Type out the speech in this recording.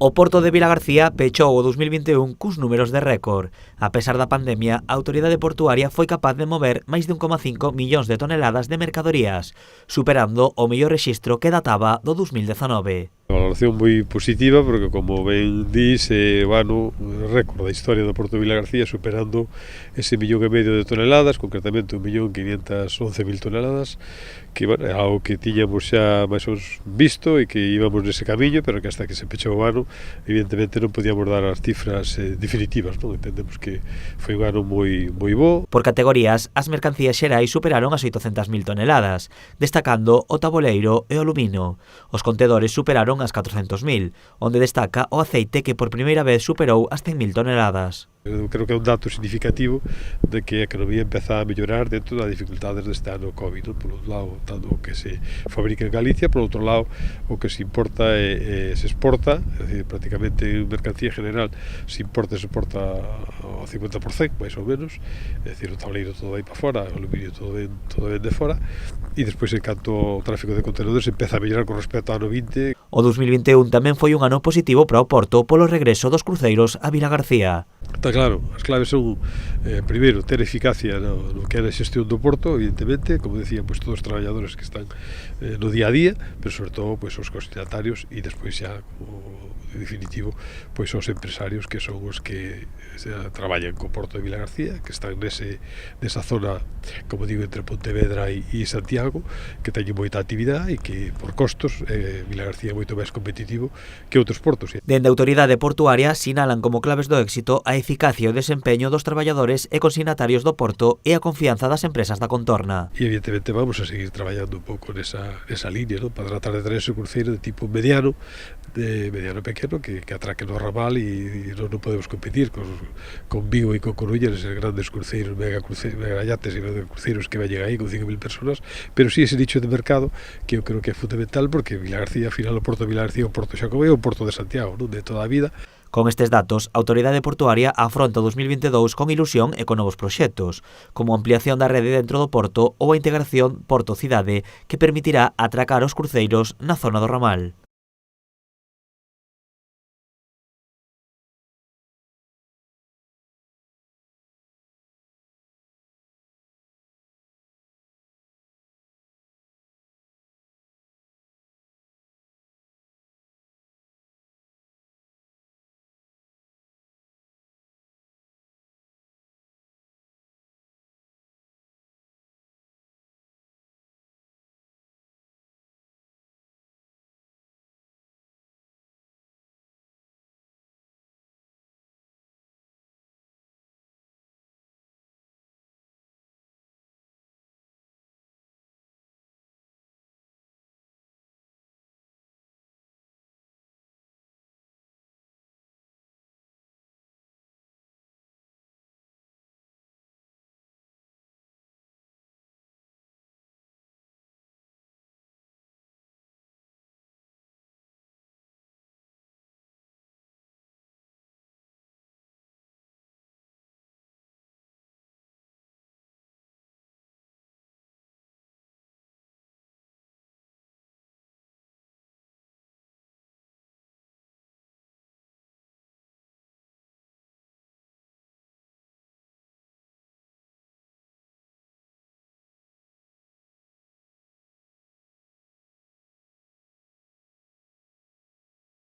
O Porto de Vilagarcía pechou o 2021 cus números de récord. A pesar da pandemia, a autoridade portuaria foi capaz de mover máis de 1,5 millóns de toneladas de mercadorías, superando o mellor rexistro que databa do 2019. A valoración moi positiva porque, como ben dis, o ano récord da historia do Porto de Vilagarcía, superando ese 1,5 millón de toneladas, concretamente 1.511.000 toneladas, que bueno, é algo que tiñamos xa máis ou menos visto e que íbamos nese camiño, pero que hasta que se pechou o ano, evidentemente non podíamos dar as cifras definitivas, non? Entendemos que foi un ano moi bo. Por categorías, as mercancías xerais superaron as 800.000 toneladas, destacando o taboleiro e o alumino. Os contedores superaron as 400.000, onde destaca o aceite que por primeira vez superou as 100.000 toneladas. Eu creo que é un dato significativo de que a economía empeza a mellorar dentro das dificultades deste ano COVID, non? Por un lado, tanto o que se fabrica en Galicia, por outro lado, o que se importa e se exporta, é dicir, prácticamente en mercancía general se importa e se exporta ao 50%, máis ou menos, é dicir, o tableiro todo vai para fora, o aluminio todo ven de fora, e despois, en canto ao tráfico de contenedores, empeza a mellorar con respecto ao ano 20. O 2021 tamén foi un ano positivo para o Porto polo regreso dos cruceiros a Vilagarcía. Está claro, as claves son, primeiro, ter eficacia no que é a xestión do porto, evidentemente, como decían, pues, todos os traballadores que están no día a día, pero sobre todo pues, os destinatarios e despois xa, como definitivo, pois os empresarios que son os que traballan co Porto de Vilagarcía, que están nesa zona, como digo, entre Pontevedra e Santiago, que teñen moita actividade e que por costos Vilagarcía é moito máis competitivo que outros portos. Dende a autoridade portuaria sinalan como claves do éxito a eficacia e o desempeño dos traballadores e consignatarios do Porto e a confianza das empresas da contorna. E evidentemente vamos a seguir traballando un pouco nesa línea, ¿no? Para tratar de traer ese cruceiro de tipo mediano pequeno que atraque no ramal e non podemos competir con Vigo e con Coruña neses grandes cruceiros, mega yates e mega cruceiros que veñen aí con 5.000 personas, pero sí ese nicho de mercado que eu creo que é fundamental porque Vilagarcía, ao final, o Porto de Vilagarcía é o Porto Xacobeo e o Porto de Santiago, non? De toda a vida. Con estes datos, a autoridade portuaria afronta o 2022 con ilusión e con novos proxectos, como a ampliación da rede dentro do Porto ou a integración Porto-Cidade que permitirá atracar os cruceiros na zona do ramal.